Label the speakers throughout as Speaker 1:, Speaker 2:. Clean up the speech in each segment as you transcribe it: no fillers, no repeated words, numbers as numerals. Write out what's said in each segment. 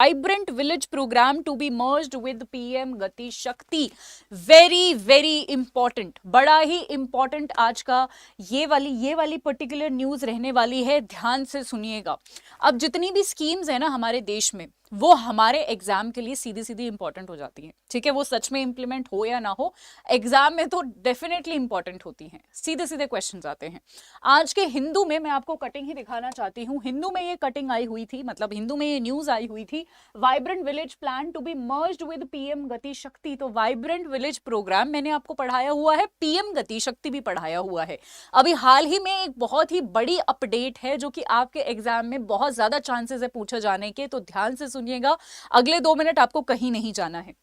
Speaker 1: Vibrant village programme to be merged with PM Gati Shakti. Very very important, बड़ा ही important आज का ये वाली पर्टिकुलर न्यूज रहने वाली है, ध्यान से सुनिएगा। अब जितनी भी स्कीम्स है ना हमारे देश में, वो हमारे एग्जाम के लिए सीधी सीधी इंपॉर्टेंट हो जाती हैं, ठीक है। वो सच में इंप्लीमेंट हो या ना हो, एग्जाम में तो डेफिनेटली इंपॉर्टेंट होती हैं, सीधे सीधे क्वेश्चंस आते हैं। आज के हिंदू में मैं आपको कटिंग ही दिखाना चाहती हूँ। हिंदू में ये कटिंग आई हुई थी, मतलब हिंदू में ये न्यूज आई हुई थी, vibrant village plan to be merged with PM Gati Shakti. तो वाइब्रेंट विलेज प्रोग्राम मैंने आपको पढ़ाया हुआ है, पीएम गति शक्ति भी पढ़ाया हुआ है। अभी हाल ही में एक बहुत ही बड़ी अपडेट है जो कि आपके एग्जाम में बहुत ज्यादा चांसेस है पूछे जाने के, तो ध्यान से सुनिएगा, अगले 2 मिनट आपको कहीं नहीं जाना है।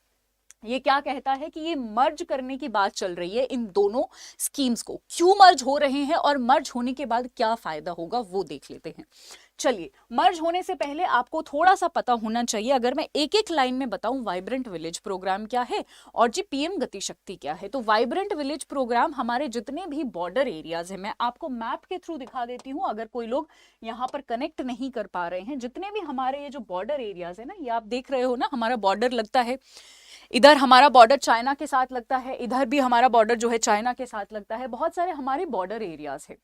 Speaker 1: ये क्या कहता है कि ये मर्ज करने की बात चल रही है इन दोनों स्कीम्स को। क्यों मर्ज हो रहे हैं और मर्ज होने के बाद क्या फायदा होगा वो देख लेते हैं। चलिए, मर्ज होने से पहले आपको थोड़ा सा पता होना चाहिए, अगर मैं एक एक लाइन में बताऊं वाइब्रेंट विलेज प्रोग्राम क्या है और जी पीएम गति शक्ति क्या है। तो वाइब्रेंट विलेज प्रोग्राम हमारे जितने भी बॉर्डर एरियाज है, मैं आपको मैप के थ्रू दिखा देती हूं, अगर कोई लोग यहाँ पर कनेक्ट नहीं कर पा रहे हैं। जितने भी हमारे ये जो बॉर्डर एरियाज है ना, ये आप देख रहे हो ना, हमारा बॉर्डर लगता है, इधर हमारा बॉर्डर चाइना के साथ लगता है, इधर भी हमारा बॉर्डर जो है चाइना के साथ लगता है। बहुत सारे हमारे बॉर्डर एरियाज है,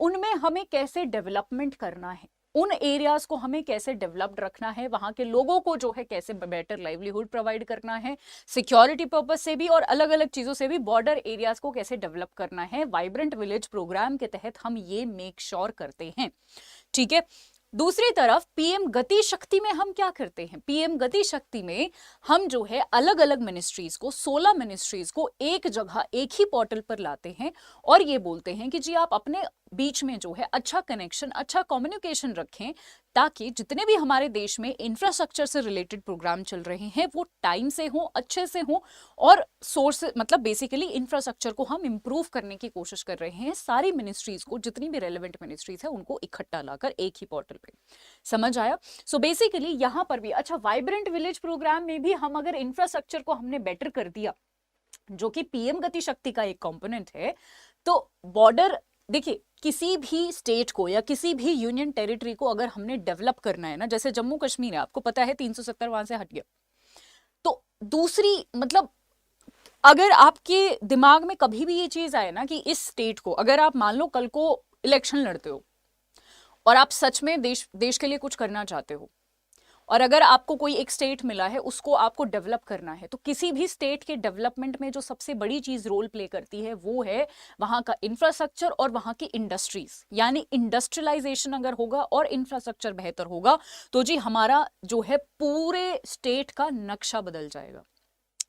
Speaker 1: उनमें हमें कैसे डेवलपमेंट करना है, उन एरियाज को हमें कैसे डेवलप्ड रखना है, वहां के लोगों को जो है कैसे बेटर लाइवलीहुड प्रोवाइड करना है, सिक्योरिटी पर्पज से भी और अलग अलग चीजों से भी बॉर्डर एरियाज को कैसे डेवलप करना है, वाइब्रेंट विलेज प्रोग्राम के तहत हम ये मेक श्योर करते हैं, ठीक है। दूसरी तरफ पीएम गति शक्ति में हम क्या करते हैं, पीएम गति शक्ति में हम जो है अलग अलग मिनिस्ट्रीज को, 16 मिनिस्ट्रीज को एक जगह एक ही पोर्टल पर लाते हैं और ये बोलते हैं कि जी आप अपने बीच में जो है अच्छा कनेक्शन, अच्छा कम्युनिकेशन रखें, ताकि जितने भी हमारे देश में इंफ्रास्ट्रक्चर से रिलेटेड प्रोग्राम चल रहे हैं वो टाइम से हो, अच्छे से हो, और सोर्स मतलब बेसिकली इंफ्रास्ट्रक्चर को हम इंप्रूव करने की कोशिश कर रहे हैं। सारी मिनिस्ट्रीज को, जितनी भी रेलेवेंट मिनिस्ट्रीज है उनको इकट्ठा लाकर एक ही पोर्टल पे, समझ आया। सो बेसिकली यहां पर भी अच्छा वाइब्रेंट विलेज प्रोग्राम में भी हम अगर इंफ्रास्ट्रक्चर को हमने बेटर कर दिया, जो कि पीएम गति शक्ति का एक कंपोनेंट है, तो बॉर्डर, देखिए किसी भी स्टेट को या किसी भी यूनियन टेरिटरी को अगर हमने डेवलप करना है ना, जैसे जम्मू कश्मीर है, आपको पता है 370 वहां से हट गया, तो दूसरी मतलब अगर आपके दिमाग में कभी भी ये चीज आए ना कि इस स्टेट को, अगर आप मान लो कल को इलेक्शन लड़ते हो और आप सच में देश के लिए कुछ करना चाहते हो, और अगर आपको कोई एक स्टेट मिला है उसको आपको डेवलप करना है, तो किसी भी स्टेट के डेवलपमेंट में जो सबसे बड़ी चीज रोल प्ले करती है वो है वहां का इंफ्रास्ट्रक्चर और वहां की इंडस्ट्रीज। यानी इंडस्ट्रियलाइजेशन अगर होगा और इंफ्रास्ट्रक्चर बेहतर होगा तो जी हमारा जो है पूरे स्टेट का नक्शा बदल जाएगा,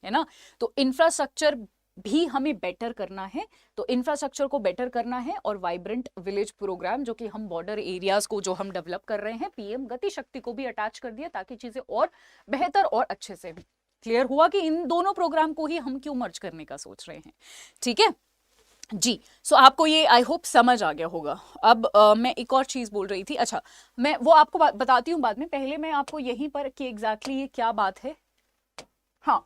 Speaker 1: है ना। तो इंफ्रास्ट्रक्चर भी हमें बेटर करना है, तो इंफ्रास्ट्रक्चर को बेटर करना है, और वाइब्रेंट विलेज प्रोग्राम जो कि हम बॉर्डर एरियाज को जो हम डेवलप कर रहे हैं, पीएम गति शक्ति को भी अटैच कर दिया ताकि चीजें और बेहतर और अच्छे से। क्लियर हुआ कि इन दोनों प्रोग्राम को ही हम क्यों मर्ज करने का सोच रहे हैं, ठीक है जी। सो आपको ये आई होप समझ आ गया होगा। अब मैं एक और चीज बोल रही थी, अच्छा मैं वो आपको बताती हूँ बाद में, पहले मैं आपको यहीं पर कि एग्जैक्टली ये क्या बात है, हाँ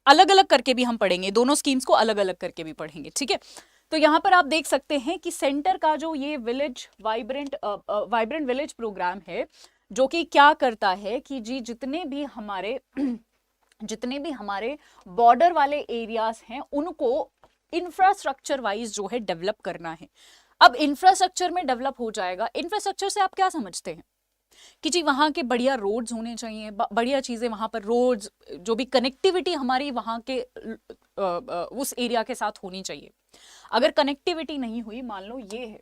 Speaker 1: अलग अलग करके भी हम पढ़ेंगे, दोनों स्कीम्स को अलग अलग करके भी पढ़ेंगे, ठीक है। तो यहां पर आप देख सकते हैं कि सेंटर का जो ये विलेज वाइब्रेंट विलेज प्रोग्राम है, जो कि क्या करता है कि जी जितने भी हमारे जितने भी हमारे बॉर्डर वाले एरियाज हैं उनको इंफ्रास्ट्रक्चर वाइज जो है डेवलप करना है। अब इंफ्रास्ट्रक्चर में डेवलप हो जाएगा, इंफ्रास्ट्रक्चर से आप क्या समझते हैं कि जी वहाँ के बढ़िया रोड्स होने चाहिए, बढ़िया चीज़ें वहाँ पर, रोड्स जो भी कनेक्टिविटी हमारी वहाँ के उस एरिया के साथ होनी चाहिए। अगर कनेक्टिविटी नहीं हुई, मान लो ये है,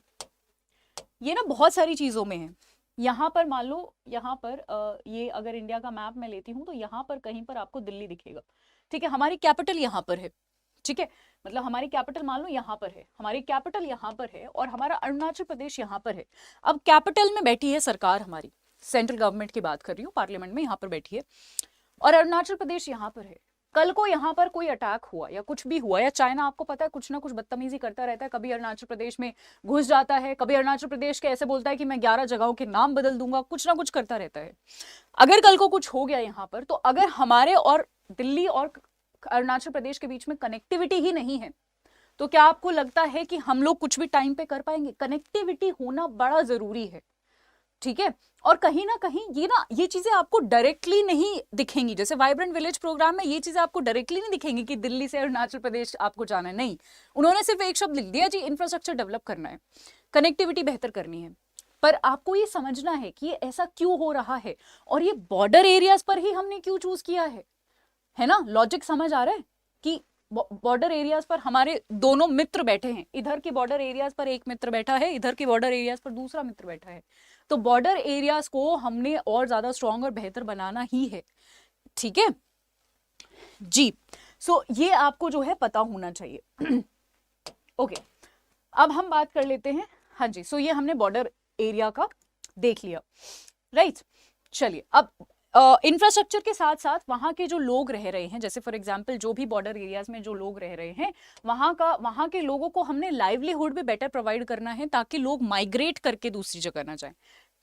Speaker 1: ये ना बहुत सारी चीज़ों में है, यहाँ पर मान लो, यहाँ पर ये अगर इंडिया का मैप मैं लेती हूँ तो यहाँ पर कहीं पर आपको दिल्ली दिखेगा, ठीक है, हमारी कैपिटल यहाँ पर है, ठीक है, मतलब हमारी कैपिटल मान लो यहाँ पर है, हमारी कैपिटल यहाँ पर है, और हमारा अरुणाचल प्रदेश यहाँ पर है। अब कैपिटल में बैठी है सरकार, हमारी सेंट्रल गवर्नमेंट की बात कर रही हूँ, पार्लियामेंट में यहाँ पर बैठी है, और अरुणाचल प्रदेश यहाँ पर है। कल को यहाँ पर कोई अटैक हुआ या कुछ भी हुआ, या चाइना आपको पता है कुछ ना कुछ बदतमीजी करता रहता है, कभी अरुणाचल प्रदेश में घुस जाता है, कभी अरुणाचल प्रदेश के ऐसे बोलता है कि मैं 11 जगहों के नाम बदल दूंगा, कुछ ना कुछ करता रहता है। अगर कल को कुछ हो गया यहाँ पर, तो अगर हमारे और दिल्ली और अरुणाचल प्रदेश के बीच में कनेक्टिविटी ही नहीं है, तो क्या आपको लगता है कि हम लोग कुछ भी टाइम पे कर पाएंगे? कनेक्टिविटी होना बड़ा जरूरी है। ठीक है। और कहीं ना कहीं ये चीजें आपको डायरेक्टली नहीं दिखेंगी, जैसे वाइब्रेंट विलेज प्रोग्राम में ये चीजें आपको डायरेक्टली नहीं दिखेंगी कि दिल्ली से अरुणाचल प्रदेश आपको जाना है, नहीं, उन्होंने सिर्फ एक शब्द लिख दिया जी, इंफ्रास्ट्रक्चर डेवलप करना है, कनेक्टिविटी बेहतर करनी है। पर आपको ये समझना है कि ये ऐसा क्यों हो रहा है, और ये बॉर्डर एरियाज पर ही हमने क्यों चूज किया है ना। लॉजिक समझ आ रहा है कि बॉर्डर एरियाज पर हमारे दोनों मित्र बैठे हैं, इधर के बॉर्डर एरियाज पर एक मित्र बैठा है, इधर के बॉर्डर एरियाज पर दूसरा मित्र बैठा है, तो बॉर्डर एरियाज को हमने और ज्यादा स्ट्रॉन्ग और बेहतर बनाना ही है, ठीक है जी। सो ये आपको जो है पता होना चाहिए। ओके, अब हम बात कर लेते हैं, हाँ जी, सो ये हमने बॉर्डर एरिया का देख लिया, राइट। चलिए, अब इंफ्रास्ट्रक्चर के साथ साथ वहाँ के जो लोग रह रहे हैं, जैसे फॉर एग्जांपल जो भी बॉर्डर एरियाज में जो लोग रह रहे हैं, वहाँ के लोगों को हमने लाइवलीहुड भी बेटर प्रोवाइड करना है, ताकि लोग माइग्रेट करके दूसरी जगह ना जाएं,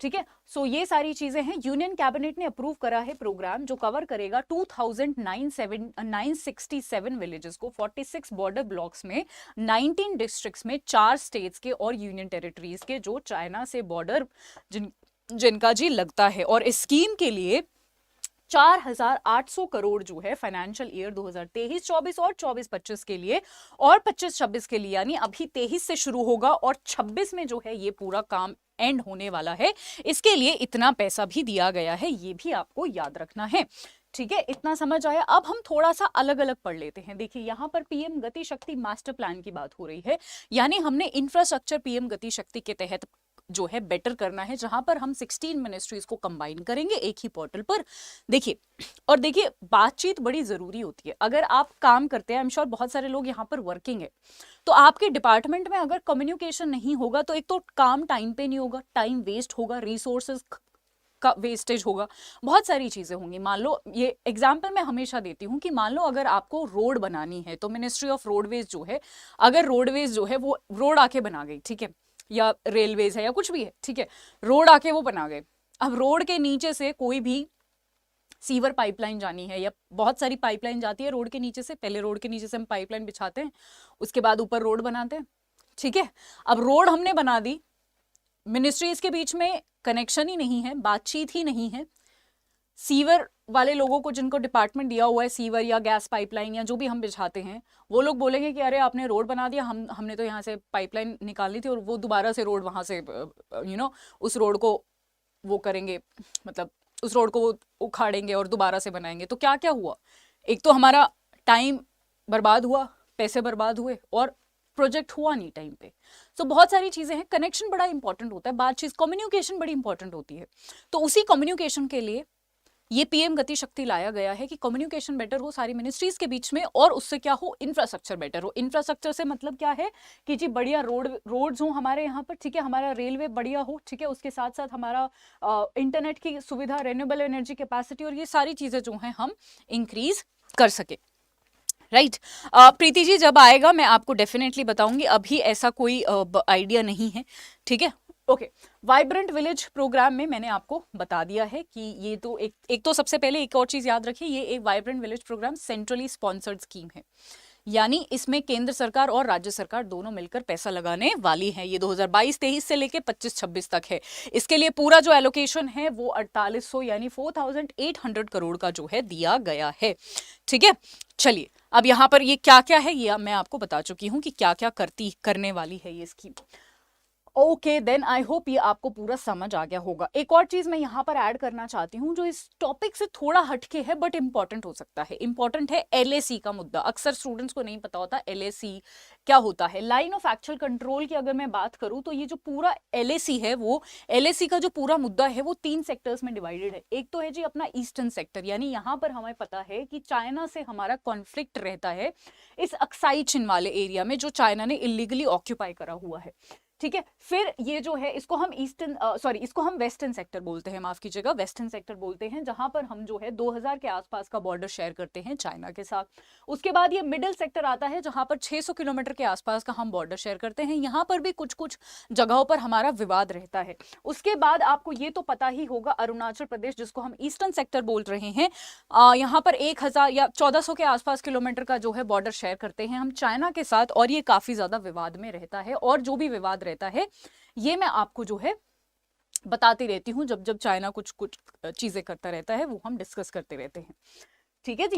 Speaker 1: ठीक है। सो ये सारी चीजें हैं। यूनियन कैबिनेट ने अप्रूव करा है प्रोग्राम जो कवर करेगा 2967 विलेजेस को 46 बॉर्डर ब्लॉक्स में, 19 डिस्ट्रिक्ट्स में, 4 स्टेट्स के और यूनियन टेरिटरीज के जो चाइना से बॉर्डर जिनका जी लगता है। और इस स्कीम के लिए 4,800 करोड़ जो है फाइनेंशियल ईयर 2023-24 और 24-25 के लिए, और 25-26 के लिए, यानी अभी 23 से शुरू होगा और 26 में जो है ये पूरा काम एंड होने वाला है, इसके लिए इतना पैसा भी दिया गया है, ये भी आपको याद रखना है, ठीक है। इतना समझ आया। अब हम थोड़ा सा अलग अलग पढ़ लेते हैं। देखिए, यहाँ पर पीएम गति शक्ति मास्टर प्लान की बात हो रही है, यानी हमने इंफ्रास्ट्रक्चर पीएम गति शक्ति के तहत जो है बेटर करना है, जहां पर हम 16 मिनिस्ट्रीज को कंबाइन करेंगे एक ही पोर्टल पर। देखिए, और देखिए, बातचीत बड़ी जरूरी होती है। अगर आप काम करते हैं, आई एम श्योर बहुत सारे लोग यहाँ पर वर्किंग है, तो आपके डिपार्टमेंट में अगर कम्युनिकेशन नहीं होगा तो एक तो काम टाइम पे नहीं होगा, टाइम वेस्ट होगा, रिसोर्सेज का वेस्टेज होगा, बहुत सारी चीजें होंगी। मान लो, ये एग्जाम्पल मैं हमेशा देती हूँ कि मान लो अगर आपको रोड बनानी है, तो मिनिस्ट्री ऑफ रोडवेज जो है, अगर रोडवेज जो है वो रोड आके बना गई, ठीक है, या रेलवेज है या कुछ भी है, ठीक है, रोड आके वो बना गए। अब रोड के नीचे से कोई भी सीवर पाइपलाइन जानी है, या बहुत सारी पाइपलाइन जाती है रोड के नीचे से, पहले रोड के नीचे से हम पाइपलाइन बिछाते हैं, उसके बाद ऊपर रोड बनाते हैं, ठीक है। अब रोड हमने बना दी, मिनिस्ट्रीज के बीच में कनेक्शन ही नहीं है, बातचीत ही नहीं है, सीवर वाले लोगों को जिनको डिपार्टमेंट दिया हुआ है सीवर या गैस पाइपलाइन या जो भी हम बिछाते हैं, वो लोग बोलेंगे कि अरे आपने रोड बना दिया, हमने तो यहाँ से पाइपलाइन निकालनी थी, और वो दोबारा से रोड वहाँ से उस रोड को वो करेंगे, मतलब उस रोड को वो उखाड़ेंगे और दोबारा से बनाएंगे। तो क्या क्या हुआ, एक तो हमारा टाइम बर्बाद हुआ, पैसे बर्बाद हुए, और प्रोजेक्ट हुआ नहीं टाइम पे। तो बहुत सारी चीजें हैं, कनेक्शन बड़ा इंपॉर्टेंट होता है, बातचीत, कम्युनिकेशन बड़ी इंपॉर्टेंट होती है। तो उसी कम्युनिकेशन के लिए ये पीएम गति शक्ति लाया गया है कि कम्युनिकेशन बेटर हो सारी मिनिस्ट्रीज के बीच में, और उससे क्या हो, इंफ्रास्ट्रक्चर बेटर हो। इंफ्रास्ट्रक्चर से मतलब क्या है कि जी बढ़िया रोड्स हो हमारे यहाँ पर, ठीक है, हमारा रेलवे बढ़िया हो, ठीक है, उसके साथ साथ हमारा इंटरनेट की सुविधा, रेन्यूएबल एनर्जी कैपेसिटी, और ये सारी चीजें जो हैं हम इंक्रीज कर सके, राइट। प्रीति जी जब आएगा मैं आपको डेफिनेटली बताऊंगी, अभी ऐसा कोई आइडिया नहीं है, ठीक है। ओके, वाइब्रेंट विलेज प्रोग्राम में मैंने आपको बता दिया है कि ये तो एक तो सबसे पहले एक और चीज याद रखिए, ये एक vibrant village programme centrally sponsored scheme है, यानी इसमें केंद्र सरकार और राज्य सरकार दोनों मिलकर पैसा लगाने वाली है। ये 2022-23 से लेके 25-26 तक है। इसके लिए पूरा जो एलोकेशन है वो 4800 यानी 4800 करोड़ का जो है दिया गया है, ठीक है। चलिए, अब यहाँ पर ये क्या क्या है ये मैं आपको बता चुकी हूँ कि क्या क्या करने वाली है ये scheme. Okay then, I hope ये आपको पूरा समझ आ गया होगा। एक और चीज मैं यहाँ पर ऐड करना चाहती हूँ जो इस टॉपिक से थोड़ा हटके है बट इंपॉर्टेंट हो सकता है। इंपॉर्टेंट है एलएसी का मुद्दा। अक्सर स्टूडेंट्स को नहीं पता होता एलएसी क्या होता है। लाइन ऑफ एक्चुअल कंट्रोल की अगर मैं बात करूँ तो ये जो पूरा एलएसी है, वो एलएसी का जो पूरा मुद्दा है वो 3 सेक्टर्स में डिवाइडेड है। एक तो है जी अपना ईस्टर्न सेक्टर, यानी यहाँ पर हमें पता है कि चाइना से हमारा कॉन्फ्लिक्ट रहता है इस अक्साई चिन वाले एरिया में, जो चाइना ने इलीगली ऑक्यूपाई करा हुआ है, ठीक है। फिर ये जो है इसको हम इसको हम वेस्टर्न सेक्टर बोलते हैं, माफ कीजिएगा, वेस्टर्न सेक्टर बोलते हैं, जहां पर हम जो है 2000 के आसपास का बॉर्डर शेयर करते हैं चाइना के साथ। उसके बाद ये मिडिल सेक्टर आता है जहां पर 600 किलोमीटर के आसपास का हम बॉर्डर शेयर करते हैं। यहाँ पर भी कुछ कुछ जगहों पर हमारा विवाद रहता है। उसके बाद आपको ये तो पता ही होगा अरुणाचल प्रदेश, जिसको हम ईस्टर्न सेक्टर बोल रहे हैं, यहाँ पर 1000 या 1400 के आसपास किलोमीटर का जो है बॉर्डर शेयर करते हैं हम चाइना के साथ, और ये काफी ज्यादा विवाद में रहता है, और जो भी विवाद रहता है ये मैं आपको जो है बताती रहती हूँ, जब जब चाइना कुछ कुछ चीज़ें करता रहता है वो हम डिस्कस करते रहते हैं। ठीक है जी।